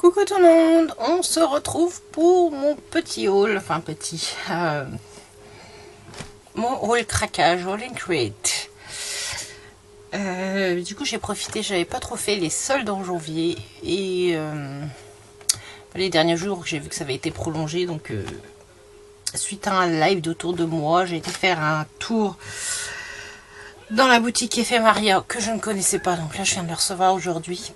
Coucou tout le monde, on se retrouve pour mon petit haul, enfin petit, mon haul craquage, haul and create. Du coup j'ai profité, j'avais pas trop fait les soldes en janvier et les derniers jours j'ai vu que ça avait été prolongé, donc suite à un live d'autour de moi, j'ai été faire un tour dans la boutique Ephémaria que je ne connaissais pas, donc là je viens de le recevoir aujourd'hui.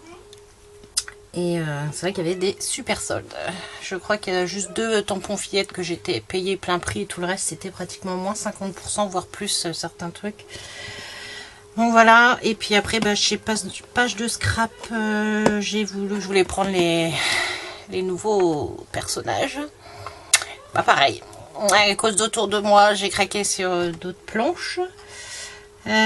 Et c'est vrai qu'il y avait des super soldes. Je crois qu'il y a juste 2 tampons fillettes que j'étais payé plein prix. Et tout le reste, c'était pratiquement moins 50%, voire plus certains trucs. Donc voilà. Et puis après, bah, chez page de scrap, je voulais prendre les nouveaux personnages. Bah pareil. À cause d'autour de moi, j'ai craqué sur d'autres planches. Donc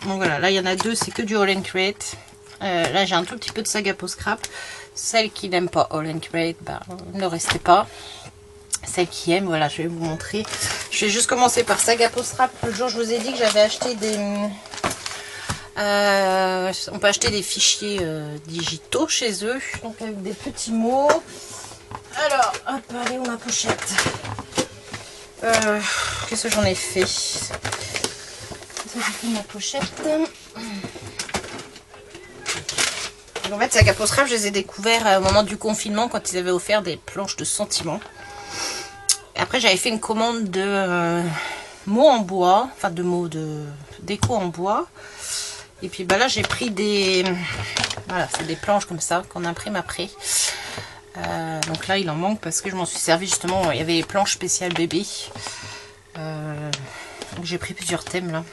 voilà, là il y en a 2, c'est que du Haul and Create. Là j'ai un tout petit peu de Saga Post Scrap. Celles qui n'aiment pas Haul and Create, bah, ne restez pas. Celles qui aiment, voilà, je vais vous montrer. Je vais juste commencer par Saga Post Scrap. Le jour je vous ai dit que j'avais acheté des... on peut acheter des fichiers digitaux chez eux, donc avec des petits mots. Alors, hop, allez, où ma pochette? Qu'est-ce que j'en ai fait? Ça, j'ai fait ma pochette. En fait, Saga Post Scrap, je les ai découverts au moment du confinement quand ils avaient offert des planches de sentiments. Et après, j'avais fait une commande de mots en bois, enfin de mots de déco en bois. Et puis bah là, j'ai pris des... Voilà, c'est des planches comme ça qu'on imprime après. Donc là, il en manque parce que je m'en suis servi justement. Il y avait les planches spéciales bébé. Donc j'ai pris plusieurs thèmes là.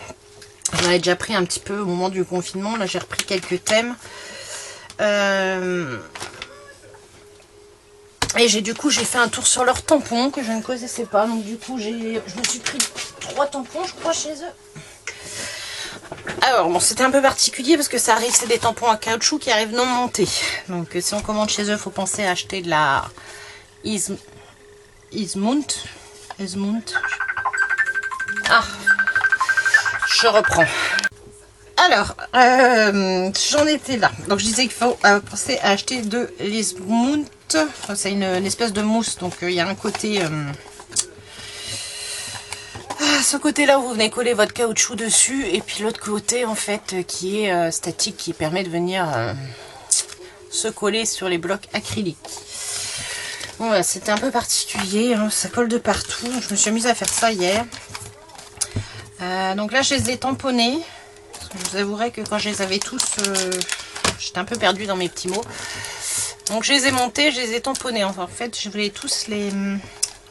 J'en avais déjà pris un petit peu au moment du confinement. Là, j'ai repris quelques thèmes. Et du coup j'ai fait un tour sur leurs tampons que je ne connaissais pas, donc du coup je me suis pris 3 tampons je crois chez eux. Alors bon, c'était un peu particulier parce que ça arrive, c'est des tampons à caoutchouc qui arrivent non montés, donc si on commande chez eux il faut penser à acheter de la Ismount. Ah, je reprends. Alors, j'en étais là. Donc je disais qu'il faut penser à acheter de l'Ismount. C'est une espèce de mousse. Donc il y a un côté... ce côté-là où vous venez coller votre caoutchouc dessus. Et puis l'autre côté, en fait, qui est statique, qui permet de venir se coller sur les blocs acryliques. Bon, voilà, c'était un peu particulier. Hein, ça colle de partout. Je me suis mise à faire ça hier. Donc là, je les ai tamponnés. Je vous avouerai que quand je les avais tous, j'étais un peu perdue dans mes petits mots. Donc je les ai montés, je les ai tamponnés. Enfin, en fait, je voulais tous les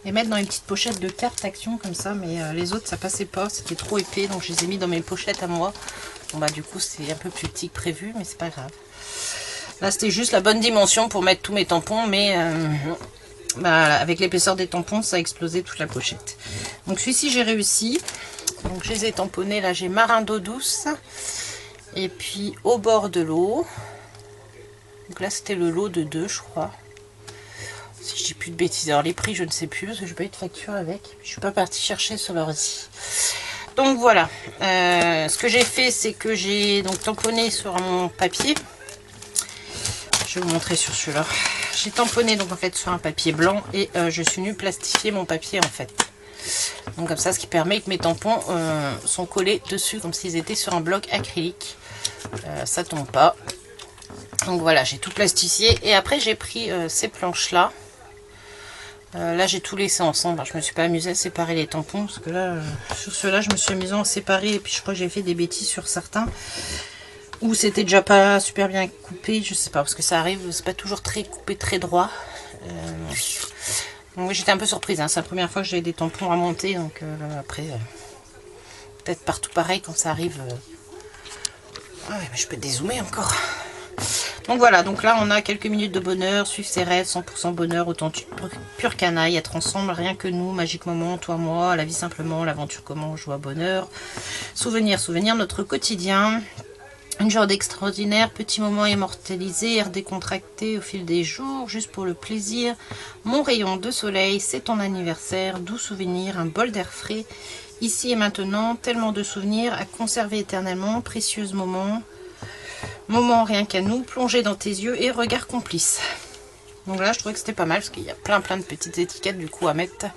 mettre dans les petites pochettes de cartes action comme ça. Mais les autres, ça passait pas. C'était trop épais. Donc je les ai mis dans mes pochettes à moi. Bon bah du coup, c'est un peu plus petit que prévu. Mais c'est pas grave. Là, c'était juste la bonne dimension pour mettre tous mes tampons. Mais bah, avec l'épaisseur des tampons, ça a explosé toute la pochette. Donc celui-ci, j'ai réussi. Donc je les ai tamponnés, là j'ai marin d'eau douce et puis au bord de l'eau. Donc là c'était le lot de 2 je crois. Si je dis plus de bêtises, alors les prix je ne sais plus parce que je n'ai pas eu de facture avec. Je suis pas partie chercher sur leur site. Donc voilà, ce que j'ai fait c'est que j'ai donc tamponné sur mon papier. Je vais vous montrer sur celui-là. J'ai tamponné donc en fait sur un papier blanc et je suis venue plastifier mon papier en fait. Donc comme ça, ce qui permet que mes tampons sont collés dessus comme s'ils étaient sur un bloc acrylique. Ça tombe pas. Donc voilà, j'ai tout plastifié. Et après, j'ai pris ces planches-là. Là, j'ai tout laissé ensemble. Alors, je me suis pas amusée à séparer les tampons. Parce que là, sur ceux-là, je me suis amusée à en séparer. Et puis, je crois que j'ai fait des bêtises sur certains. Ou c'était déjà pas super bien coupé. Je sais pas, parce que ça arrive, c'est pas toujours très coupé, très droit. Donc oui, j'étais un peu surprise, hein. C'est la première fois que j'avais des tampons à monter, donc après, peut-être partout pareil quand ça arrive. Ouais, mais je peux dézoomer encore. Donc voilà, donc là on a quelques minutes de bonheur, suivre ses rêves, 100% bonheur, authentique, pure canaille, être ensemble, rien que nous, magique moment, toi, moi, la vie simplement, l'aventure comment, joie, bonheur, souvenir, notre quotidien. Une journée extraordinaire, petit moment immortalisé, air décontracté au fil des jours, juste pour le plaisir. Mon rayon de soleil, c'est ton anniversaire, doux souvenir, un bol d'air frais. Ici et maintenant, tellement de souvenirs à conserver éternellement, précieux moments. moment rien qu'à nous, plongée dans tes yeux et regard complice. Donc là je trouvais que c'était pas mal parce qu'il y a plein de petites étiquettes du coup à mettre.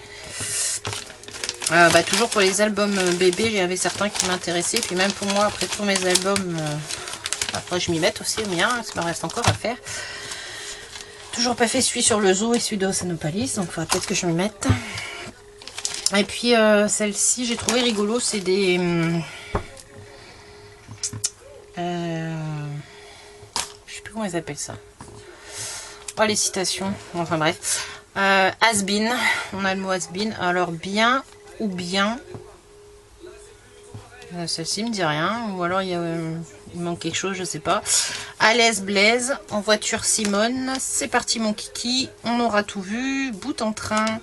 Toujours pour les albums bébés, j'avais certains qui m'intéressaient, puis même pour moi après tous mes albums, après je m'y mette aussi au mien, ça me reste encore à faire. Toujours pas fait celui sur le zoo et celui de Oceanopolis, donc il faudra peut-être que je m'y mette. Et puis celle-ci j'ai trouvé rigolo, c'est des je sais plus comment ils appellent ça. Oh, les citations, enfin bref. Has been, on a le mot has been, alors bien ou bien. Celle-ci me dit rien, ou alors il manque quelque chose, je sais pas. À l'aise Blaise, en voiture Simone, c'est parti mon kiki, on aura tout vu, bout en train,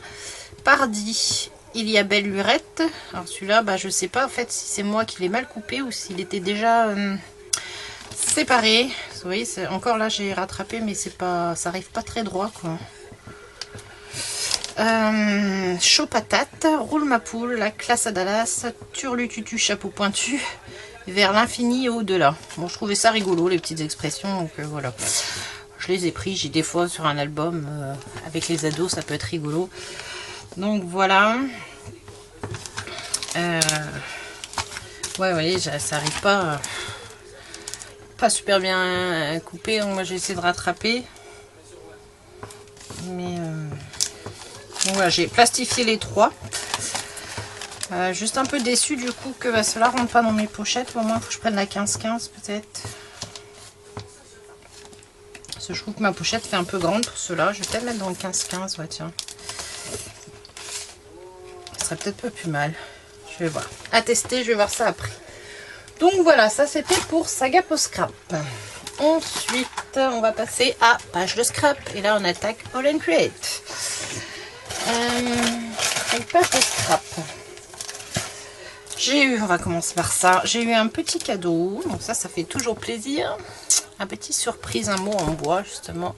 pardi, il y a belle lurette. Alors celui-là, je sais pas en fait si c'est moi qui l'ai mal coupé ou s'il était déjà séparé. Vous voyez, encore là j'ai rattrapé, mais c'est pas, ça arrive pas très droit quoi. Chaud patate, roule ma poule, la classe à Dallas, turlututu, chapeau pointu, vers l'infini et au-delà. Bon, je trouvais ça rigolo, les petites expressions, donc voilà. Je les ai pris, j'ai des fois sur un album, avec les ados, ça peut être rigolo. Donc voilà. Ouais, vous voyez, ça arrive pas super bien coupé, donc moi j'ai essayé de rattraper. Mais... donc voilà, j'ai plastifié les trois. Juste un peu déçu du coup que cela rentre pas dans mes pochettes. Au moins, il faut que je prenne la 15-15 peut-être. Parce que je trouve que ma pochette fait un peu grande pour cela. Je vais peut-être mettre dans le 15-15. Ouais, tiens. Ça serait peut-être pas plus mal. Je vais voir. À tester, je vais voir ça après. Donc voilà, ça c'était pour Saga Post Scrap. Ensuite, on va passer à page de scrap. Et là, on attaque All and Create. Page de scrap. J'ai eu, on va commencer par ça, j'ai eu un petit cadeau, donc ça fait toujours plaisir. Un petit surprise, un mot en bois justement.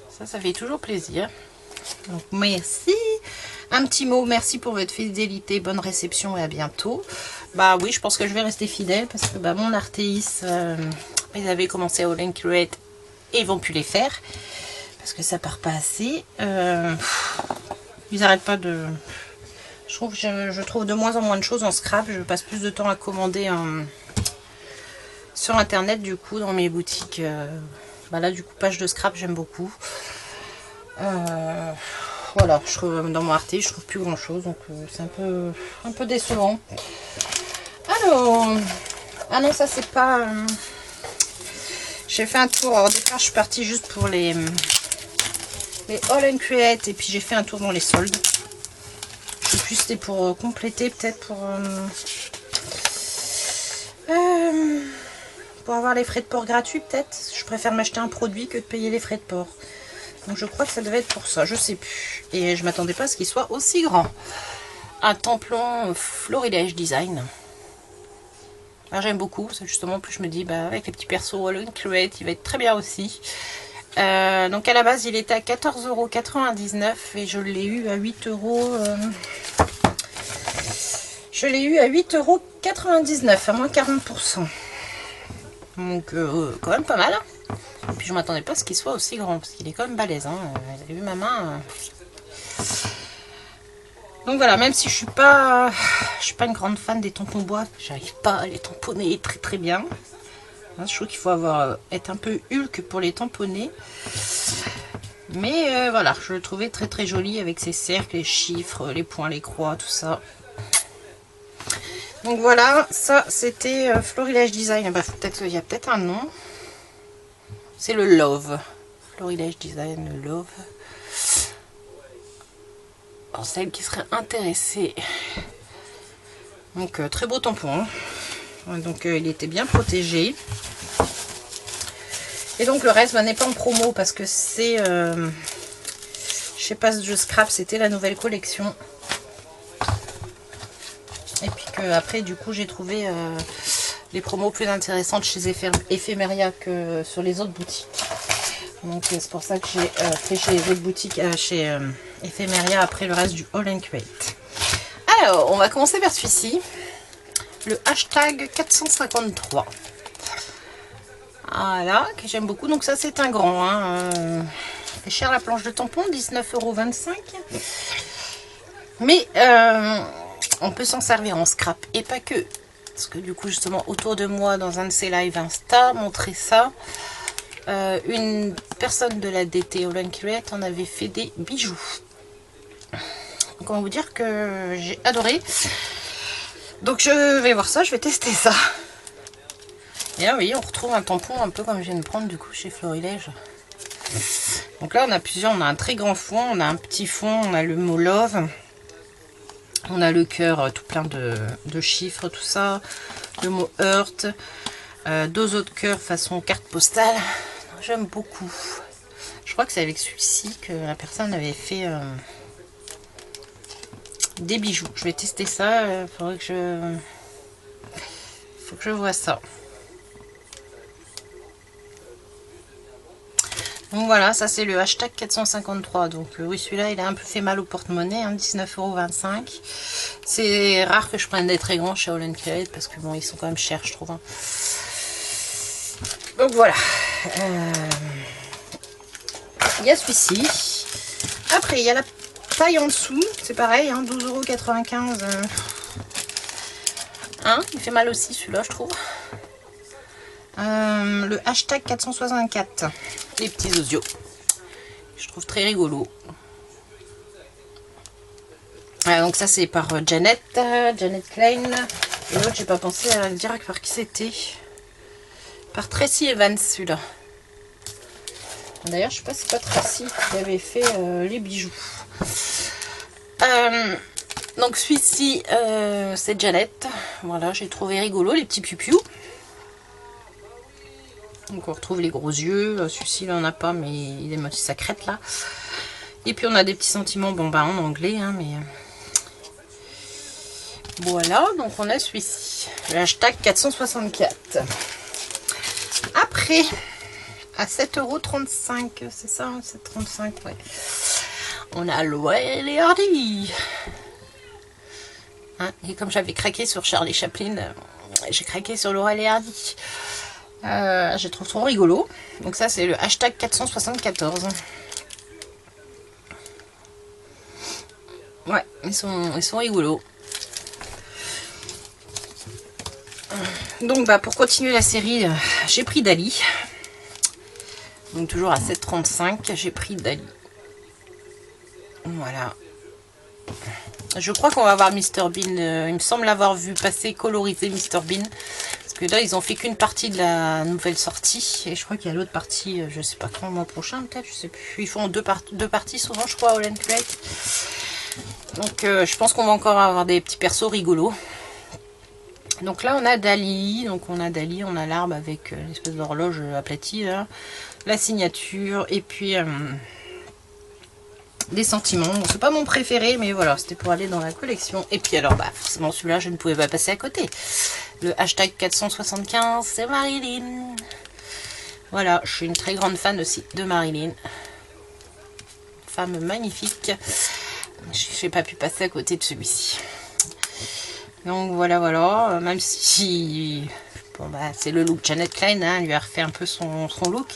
Ça fait toujours plaisir. Donc merci. Un petit mot, merci pour votre fidélité, bonne réception et à bientôt. Bah oui, je pense que je vais rester fidèle parce que mon Arteis, ils avaient commencé à All and Create et ils vont plus les faire. Parce que ça part pas assez. Ils n'arrêtent pas de... Je trouve de moins en moins de choses en scrap. Je passe plus de temps à commander sur internet du coup dans mes boutiques. Là du coup page de scrap j'aime beaucoup. Voilà, je trouve dans mon Arte je trouve plus grand chose, donc c'est un peu décevant. Alors, ah non ça c'est pas. J'ai fait un tour. Alors, au départ je suis partie juste pour les All and Create et puis j'ai fait un tour dans les soldes. Je sais plus c'était pour compléter peut-être pour avoir les frais de port gratuits peut-être. Je préfère m'acheter un produit que de payer les frais de port. Donc je crois que ça devait être pour ça, je sais plus. Et je m'attendais pas à ce qu'il soit aussi grand. Un templon Florilège Design. J'aime beaucoup, c'est justement plus je me dis avec les petits persos All and Create, il va être très bien aussi. Donc à la base il était à 14,99 € et je l'ai eu à 8 €. Je l'ai eu à 8,99 € à moins 40%. Donc quand même pas mal. Et puis je m'attendais pas à ce qu'il soit aussi grand parce qu'il est quand même balèze. Vous avez vu ma main. Donc voilà, même si je suis pas une grande fan des tampons bois, j'arrive pas à les tamponner très très bien. Je trouve qu'il faut être un peu Hulk pour les tamponner. Mais voilà, je le trouvais très très joli avec ses cercles, les chiffres, les points, les croix, tout ça. Donc voilà, ça c'était Florilège Design. Peut-être qu'il y a peut-être un nom. C'est le Love. Florilège Design, le Love. Pour celles qui seraient intéressées. Donc très beau tampon. Donc il était bien protégé. Et donc le reste n'est pas en promo parce que c'est chez Page de Scrap, c'était la nouvelle collection. Et puis que après du coup j'ai trouvé les promos plus intéressantes chez Ephemeria que sur les autres boutiques. Donc c'est pour ça que j'ai fait chez les autres boutiques, chez Ephemeria après le reste du All and Create. Alors on va commencer vers celui-ci. Le hashtag 453. Voilà, que j'aime beaucoup. Donc ça c'est un grand. Hein. C'est cher la planche de tampon, 19,25 €. Mais on peut s'en servir en scrap et pas que. Parce que du coup justement autour de moi dans un de ces lives Insta, montrer ça. Une personne de la DT All Create en avait fait des bijoux. Donc on va vous dire que j'ai adoré. Donc je vais voir ça, je vais tester ça. Et là oui, on retrouve un tampon un peu comme je viens de prendre du coup chez Florilège. Donc là on a plusieurs, on a un très grand fond, on a un petit fond, on a le mot love. On a le cœur tout plein de chiffres, tout ça. Le mot heart. Deux autres cœurs façon carte postale. J'aime beaucoup. Je crois que c'est avec celui-ci que la personne avait fait des bijoux. Je vais tester ça. Faut que je vois ça. Donc voilà, ça c'est le hashtag 453. Donc oui, celui-là il a un peu fait mal au porte-monnaie, hein, 19,25 €. C'est rare que je prenne des très grands chez All Create parce que bon, ils sont quand même chers, je trouve. Hein. Donc voilà. Il y a celui-ci. Après, il y a la taille en dessous. C'est pareil, hein, 12,95 €. Hein, il fait mal aussi celui-là, je trouve. Le hashtag 464. Les petits osios. Je trouve très rigolo. Donc ça c'est par Janet Klein. Et l'autre, j'ai pas pensé à le dire par qui c'était. Par Tracy Evans celui-là. D'ailleurs, je sais pas si c'est pas Tracy qui avait fait les bijoux. Donc celui-ci, c'est Janet. Voilà, j'ai trouvé rigolo, les petits piou-piou. Donc on retrouve les gros yeux. Celui-ci, là, on n'a pas, mais il est moitié sa crête, là. Et puis on a des petits sentiments, bon bah en anglais, hein, mais... Voilà, donc on a celui-ci. Le hashtag 464. Après, à 7,35 €, c'est ça, 7,35 €, ouais. On a Laurel et Hardy. Hein, et comme j'avais craqué sur Charlie Chaplin, j'ai craqué sur Laurel et Hardy. Je trouve trop rigolo. Donc ça, c'est le hashtag 474. Ouais, ils sont rigolos. Donc bah pour continuer la série, j'ai pris Dali. Donc toujours à 7,35 €, j'ai pris Dali. Voilà. Je crois qu'on va voir Mr Bean. Il me semble l'avoir vu passer colorisé Mr Bean. Parce que là, ils ont fait qu'une partie de la nouvelle sortie. Et je crois qu'il y a l'autre partie, je sais pas quand, le mois prochain peut-être, je sais plus. Ils font deux parties souvent, je crois, All Create. Donc je pense qu'on va encore avoir des petits persos rigolos. Donc là, on a Dali. Donc on a Dali, on a l'arbre avec l'espèce d'horloge aplatie, là. La signature, et puis... des sentiments. Bon, c'est pas mon préféré, mais voilà, c'était pour aller dans la collection. Et puis alors, bah forcément celui-là, je ne pouvais pas passer à côté. Le hashtag 475, c'est Marilyn. Voilà, je suis une très grande fan aussi de Marilyn. Femme magnifique. Je n'ai pas pu passer à côté de celui-ci. Donc voilà, voilà. Même si... Bon bah c'est le look Janet Klein, hein, elle lui a refait un peu son look.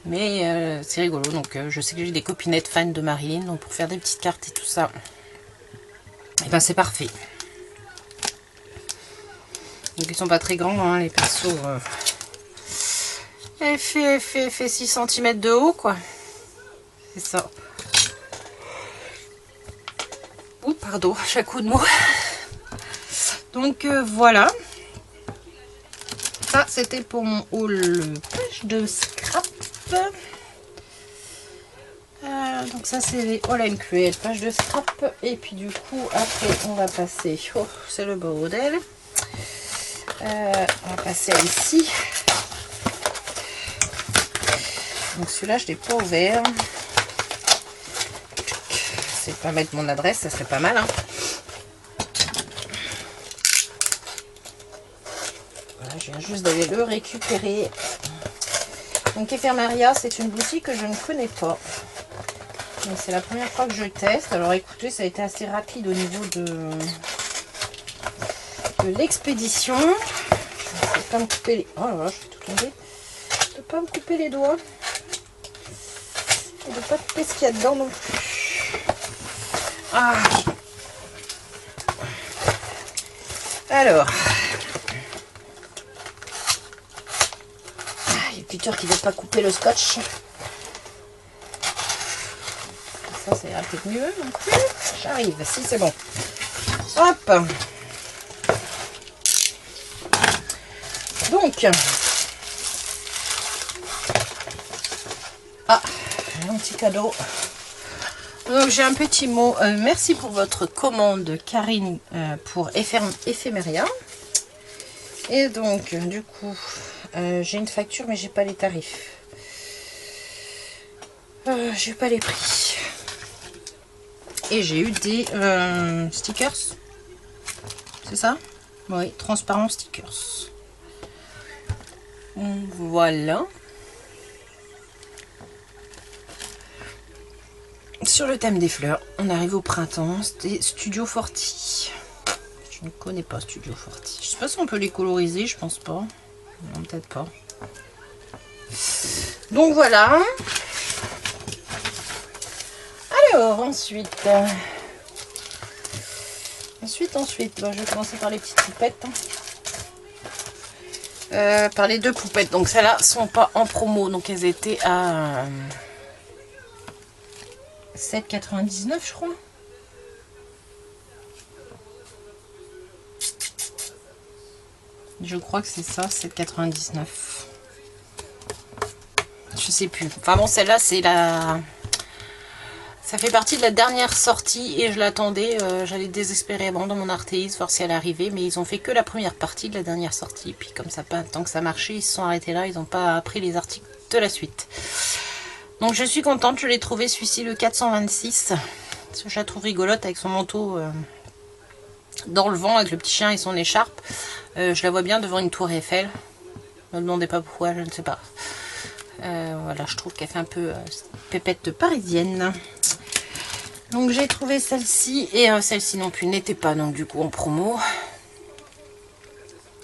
Mais c'est rigolo, donc je sais que j'ai des copinettes fans de Marilyn, donc pour faire des petites cartes et tout ça, et ben c'est parfait. Donc ils sont pas très grands, hein, les persos. Elle fait 6 cm de haut, quoi. C'est ça. Ouh, pardon, chaque coup de mot. Donc voilà. Ça, c'était pour mon haul page de scrap. Donc ça c'est les All Create, page de scrap. Et puis du coup après on va passer, oh c'est le bordel, on va passer à ici. Donc celui-là je l'ai pas ouvert, c'est pas mettre mon adresse, ça serait pas mal, hein. Voilà, je viens juste d'aller le récupérer. Donc Ephemeria, c'est une boutique que je ne connais pas. C'est la première fois que je teste. Alors écoutez, ça a été assez rapide au niveau de l'expédition. Je vais pas me couper les... Oh là là, je vais tout tomber. de pas me couper les doigts. Et de pas couper ce qu'il y a dedans non plus. Ah. Alors. Il y a Peter qui ne veut pas couper le scotch. Ça ira peut-être mieux non plus. J'arrive, si c'est bon. Hop. Donc. Ah, j'ai un petit cadeau. Donc j'ai un petit mot. Merci pour votre commande, Karine, pour Ephemeria. Et donc, du coup, j'ai une facture, mais j'ai pas les tarifs. J'ai pas les prix. Et j'ai eu des stickers. C'est ça? Oui, transparent stickers. Voilà. Sur le thème des fleurs, on arrive au printemps. C'était Studio Forti. Je ne connais pas Studio Forti. Je sais pas si on peut les coloriser, je pense pas. Non, peut-être pas. Donc voilà. Alors, ensuite, bon, je vais commencer par les petites poupettes. Par les deux poupettes. Donc, celles-là sont pas en promo. Donc, elles étaient à 7,99 je crois. Je crois que c'est ça, 7,99. Je sais plus. Enfin bon, celle-là, c'est la... Ça fait partie de la dernière sortie et je l'attendais. J'allais désespérément dans mon Artéis, voir si elle arrivait. Mais ils ont fait que la première partie de la dernière sortie. Puis comme ça, pas tant que ça marchait, ils se sont arrêtés là. Ils n'ont pas pris les articles de la suite. Donc je suis contente. Je l'ai trouvé celui-ci, le 426. Parce que je la trouve rigolote avec son manteau dans le vent, avec le petit chien et son écharpe. Je la vois bien devant une tour Eiffel. Ne me demandez pas pourquoi, je ne sais pas. Voilà, je trouve qu'elle fait un peu pépette parisienne. Donc j'ai trouvé celle-ci et celle-ci non plus n'était pas donc du coup en promo.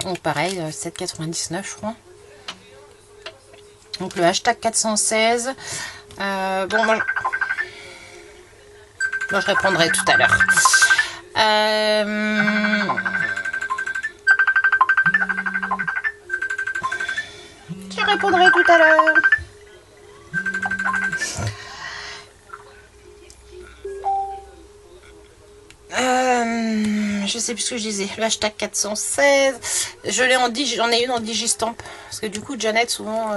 Donc pareil, 7,99 je crois. Donc le hashtag 416. Bon, moi je répondrai tout à l'heure. Je répondrai tout à l'heure. Je sais plus ce que je disais. Le hashtag 416. J'en ai une en Digistamp. Parce que du coup, Janet, souvent,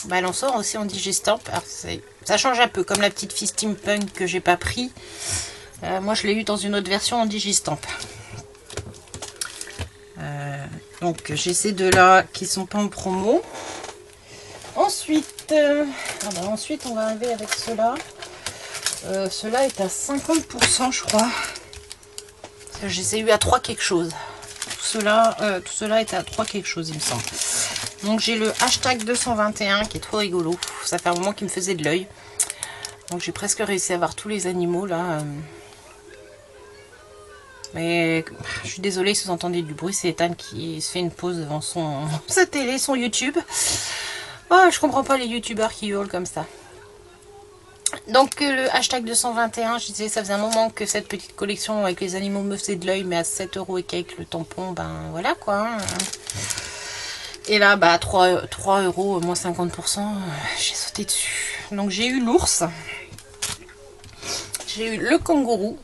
elle en sort aussi en Digistamp. Alors, ça change un peu. Comme la petite fille steampunk que j'ai pas pris. Moi, je l'ai eu dans une autre version en Digistamp. Donc, j'ai ces deux-là qui sont pas en promo. Ensuite, ensuite, on va arriver avec ceux-là. Ceux-là est à 50%, je crois. Je les ai eu à 3 quelque chose. Tout cela est à 3 quelque chose, il me semble. Donc j'ai le hashtag 221 qui est trop rigolo. Ça fait un moment qu'il me faisait de l'œil. Donc j'ai presque réussi à avoir tous les animaux là. Mais je suis désolée si vous entendez du bruit. C'est Ethan qui se fait une pause devant sa télé, son YouTube. Oh, je comprends pas les youtubeurs qui hurlent comme ça. Donc le hashtag 221, je disais, ça faisait un moment que cette petite collection avec les animaux me faisait de l'œil, mais à 7 € et quelques le tampon, ben voilà quoi. Hein. Et là, bah 3 € moins 50%, j'ai sauté dessus. Donc j'ai eu l'ours, j'ai eu le kangourou,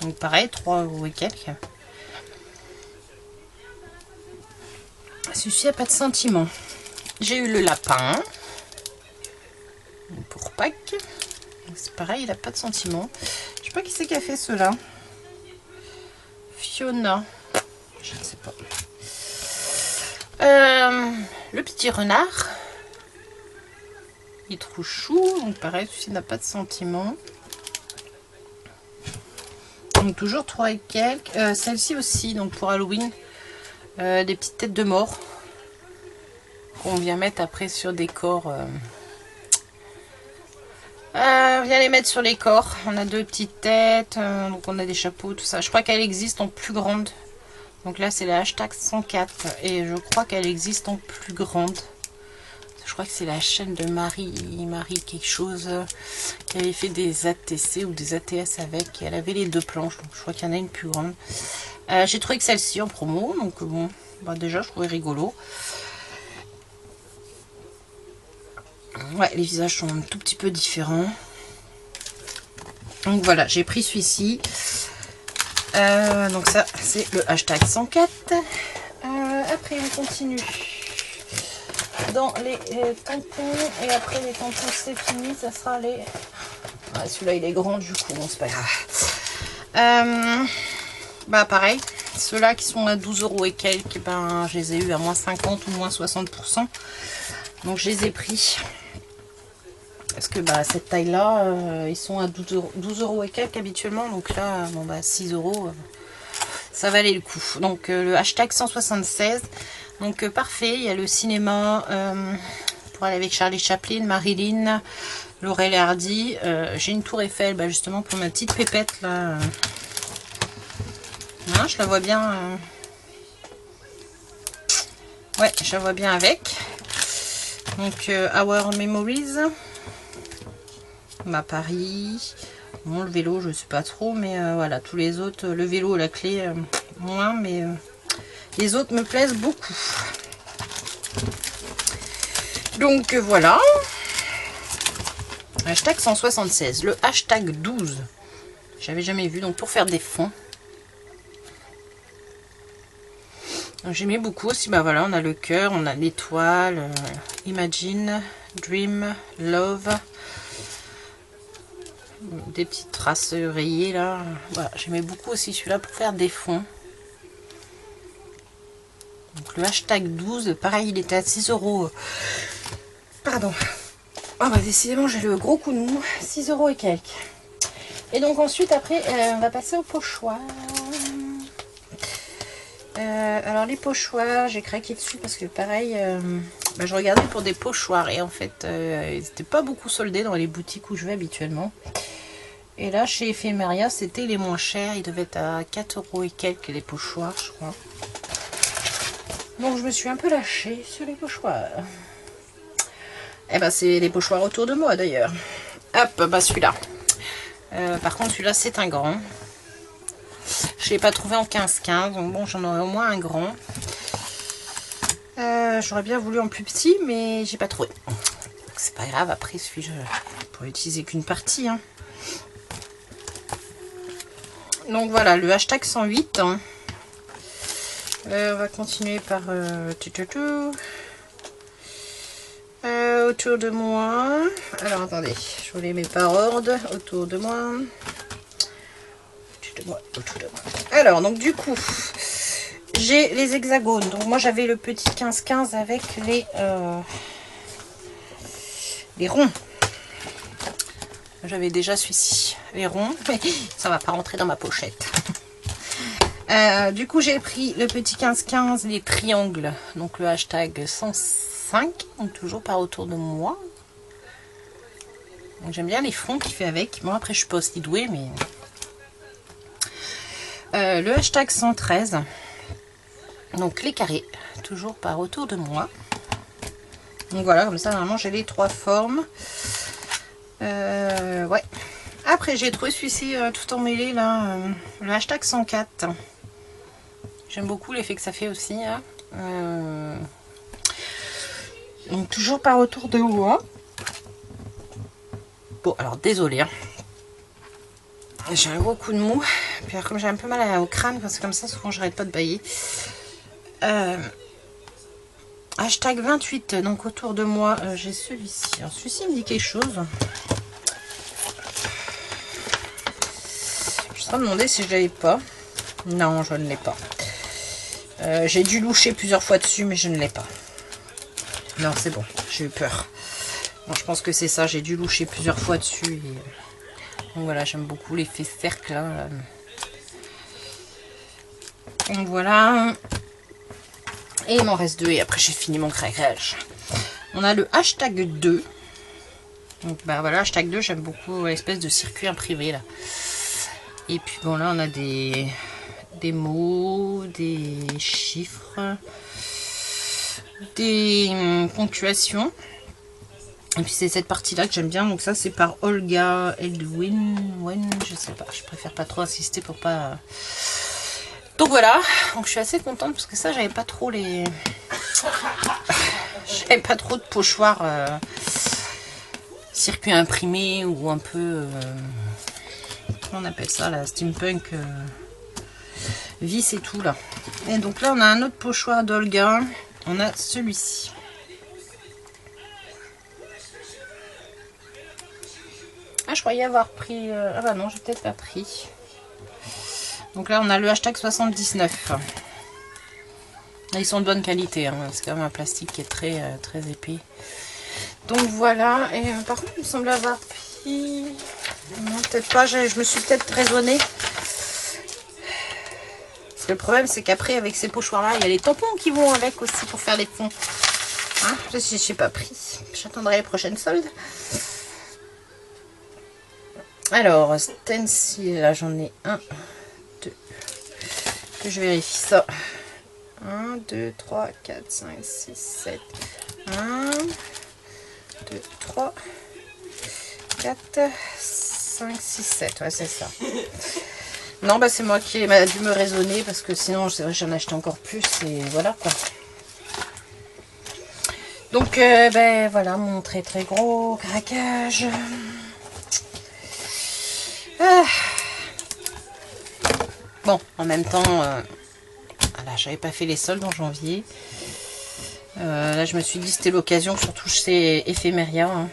donc pareil, 3 € et quelques. Celui-ci n'a pas de sentiment. J'ai eu le lapin. Pour Pâques, c'est pareil, il n'a pas de sentiment. Je sais pas qui c'est qui a fait cela. Fiona, je ne sais pas. Le petit renard, il est trop chou, donc pareil, celui-ci n'a pas de sentiment. Donc toujours 3 et quelques. Celle-ci aussi, donc pour Halloween, des petites têtes de mort qu'on vient mettre après sur des corps. On vient les mettre sur les corps. On a 2 petites têtes, donc on a des chapeaux, tout ça. Je crois qu'elle existe en plus grande. Donc là, c'est la hashtag 104. Et je crois qu'elle existe en plus grande. Je crois que c'est la chaîne de Marie quelque chose qui avait fait des ATC ou des ATS avec. Et elle avait les deux planches. Donc je crois qu'il y en a une plus grande. J'ai trouvé que celle-ci en promo. Donc bon, bah déjà, je trouvais rigolo. Ouais, les visages sont un tout petit peu différents. Donc voilà, j'ai pris celui-ci. Donc ça, c'est le hashtag 104. Après, on continue dans les tampons. Et après les tampons, c'est fini. Ça sera les... Ah, celui-là, il est grand du coup. Bon, c'est pas grave. Bah pareil. Ceux-là qui sont à 12 € et quelques, ben, je les ai eu à moins 50 ou moins 60%. Donc, je les ai pris. Parce que bah, cette taille-là, ils sont à 12 € et quelques habituellement. Donc là, bon, bah, 6 €, ça valait le coup. Donc le hashtag 176. Donc parfait, il y a le cinéma pour aller avec Charlie Chaplin, Marilyn, Laurel et Hardy. J'ai une tour Eiffel, bah, justement pour ma petite pépette là. Hein, je la vois bien. Ouais, je la vois bien avec. Donc Our Memories. Ma Paris, bon, le vélo je sais pas trop, mais voilà, tous les autres, le vélo, la clé, moins, mais les autres me plaisent beaucoup. Donc voilà, hashtag 176, le hashtag 12, j'avais jamais vu, donc pour faire des fonds. J'aimais beaucoup aussi, bah voilà, on a le cœur, on a l'étoile, Imagine, Dream, Love. Des petites traces rayées là. Voilà, j'aimais beaucoup aussi celui-là pour faire des fonds. Donc le hashtag 12, pareil, il était à 6 €. Pardon. Ah bah décidément, j'ai le gros coup de mou. 6 € et quelques. Et donc ensuite, après, on va passer aux pochoirs. Alors les pochoirs, j'ai craqué dessus parce que pareil, bah, je regardais pour des pochoirs et en fait, ils n'étaient pas beaucoup soldés dans les boutiques où je vais habituellement. Et là, chez Ephemeria, c'était les moins chers. Ils devaient être à 4 € et quelques les pochoirs, je crois. Donc, je me suis un peu lâchée sur les pochoirs. Eh ben, c'est les pochoirs autour de moi, d'ailleurs. Hop, bah celui-là. Par contre, celui-là, c'est un grand. Je ne l'ai pas trouvé en 15-15. Donc, bon, j'en aurais au moins un grand. J'aurais bien voulu en plus petit, mais j'ai pas trouvé. C'est pas grave. Après, celui-là, je pourrais utiliser qu'une partie, hein. Donc voilà, le hashtag 108. Hein. On va continuer par autour de moi. Alors attendez, je les mets par ordre. Autour de moi. Autour de moi. Alors, donc du coup, j'ai les hexagones. Donc moi j'avais le petit 15-15 avec les ronds. J'avais déjà celui-ci, les ronds, mais ça va pas rentrer dans ma pochette. Du coup, j'ai pris le petit 15-15, les triangles, donc le hashtag 105, donc toujours par autour de moi. J'aime bien les fonds qu'il fait avec. Bon, après, je suis pas aussi douée, mais... le hashtag 113, donc les carrés, toujours par autour de moi. Donc voilà, comme ça, normalement, j'ai les trois formes. Ouais. Après, j'ai trouvé celui-ci tout emmêlé, là, le hashtag 104. J'aime beaucoup l'effet que ça fait aussi. Hein. Donc, toujours par autour de moi. Bon, alors, désolé. Hein. J'ai un gros coup de mou. Puis, alors, comme j'ai un peu mal au crâne, parce que comme ça, souvent, j'arrête pas de bailler. Hashtag 28. Donc, autour de moi, j'ai celui-ci. Alors, celui-ci me dit quelque chose. Je me demander si je l'avais pas. Non, je ne l'ai pas. J'ai dû loucher plusieurs fois dessus, mais je ne l'ai pas. Non, c'est bon, j'ai eu peur. Bon, je pense que c'est ça, j'ai dû loucher plusieurs fois dessus. Et... Donc voilà, j'aime beaucoup l'effet cercle. Là. Donc voilà. Et il m'en reste 2 et après j'ai fini mon craquage. On a le hashtag 2. Donc bah voilà, hashtag 2, j'aime beaucoup l'espèce de circuit imprimé là. Et puis bon là on a des des mots, des chiffres, des ponctuations. Et puis c'est cette partie-là que j'aime bien. Donc ça c'est par Olga Edwin. Je sais pas, je préfère pas trop insister pour pas... Donc voilà, donc je suis assez contente parce que ça j'avais pas trop les... J'avais pas trop de pochoirs circuit imprimé ou un peu... comment on appelle ça là, steampunk vis et tout là. Et donc là on a un autre pochoir d'Olga. On a celui-ci. Ah, je croyais avoir pris... ah bah non, j'ai peut-être pas pris. Donc là, on a le hashtag 79. Là, ils sont de bonne qualité. Hein. C'est quand même un plastique qui est très, très épais. Donc voilà. Et par contre, il me semble avoir pris... Non, peut-être pas. Je me suis peut-être raisonnée. Parce que le problème, c'est qu'après, avec ces pochoirs-là, il y a les tampons qui vont avec aussi pour faire les fonds. Hein, je n'ai pas pris. J'attendrai les prochaines soldes. Alors, stencil, là j'en ai un, deux, que je vérifie ça. 1, 2, 3, 4, 5, 6, 7. 1, 2, 3, 4, 5, 6, 7. Ouais, c'est ça. Non, bah c'est moi qui ai dû me raisonner parce que sinon, c'est vrai, j'en ai acheté encore plus et voilà quoi. Donc, ben voilà mon très très gros craquage. Bon, en même temps, voilà, j'avais pas fait les soldes en janvier. Là, je me suis dit c'était l'occasion, surtout chez Ephemeria. Hein.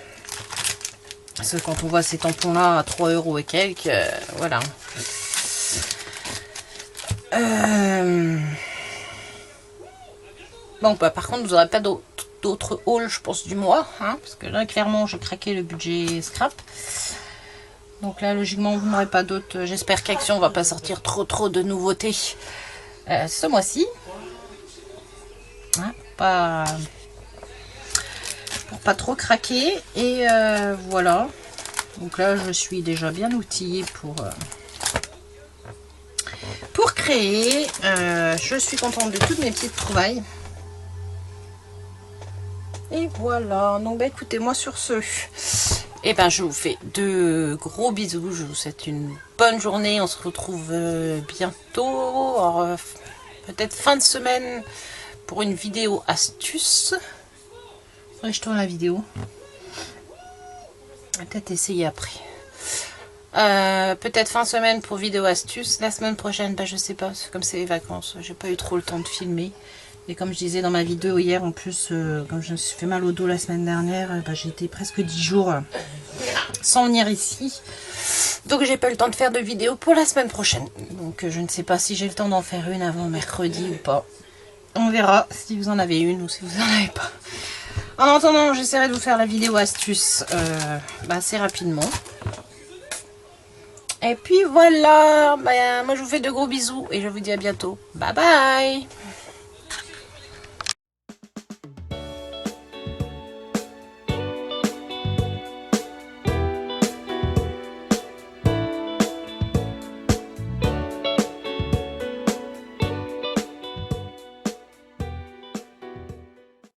Parce que quand on voit ces tampons-là à 3 € et quelques, voilà. Bon, bah, par contre, vous n'aurez pas d'autres hauls, je pense, du mois. Hein, parce que là, clairement, j'ai craqué le budget scrap. Donc là, logiquement, vous n'aurez pas d'autres. J'espère qu'Action va pas sortir trop de nouveautés ce mois-ci. Hein, pour pas trop craquer. Et voilà. Donc là, je suis déjà bien outillée pour créer. Je suis contente de toutes mes petites trouvailles. Et voilà. Donc, bah, écoutez, moi sur ce... Et ben je vous fais de gros bisous, je vous souhaite une bonne journée, on se retrouve bientôt, peut-être fin de semaine pour une vidéo astuce. Je tourne la vidéo, peut-être essayer après. Peut-être fin de semaine pour vidéo astuce, la semaine prochaine, ben je sais pas, comme c'est les vacances, j'ai pas eu trop le temps de filmer. Et comme je disais dans ma vidéo hier, en plus, comme je me suis fait mal au dos la semaine dernière, bah, j'ai été presque 10 jours sans venir ici. Donc j'ai pas eu le temps de faire de vidéo pour la semaine prochaine. Donc je ne sais pas si j'ai le temps d'en faire une avant mercredi ou pas. On verra si vous en avez une ou si vous en avez pas. En attendant, j'essaierai de vous faire la vidéo astuce assez rapidement. Et puis voilà, bah, moi je vous fais de gros bisous et je vous dis à bientôt. Bye bye!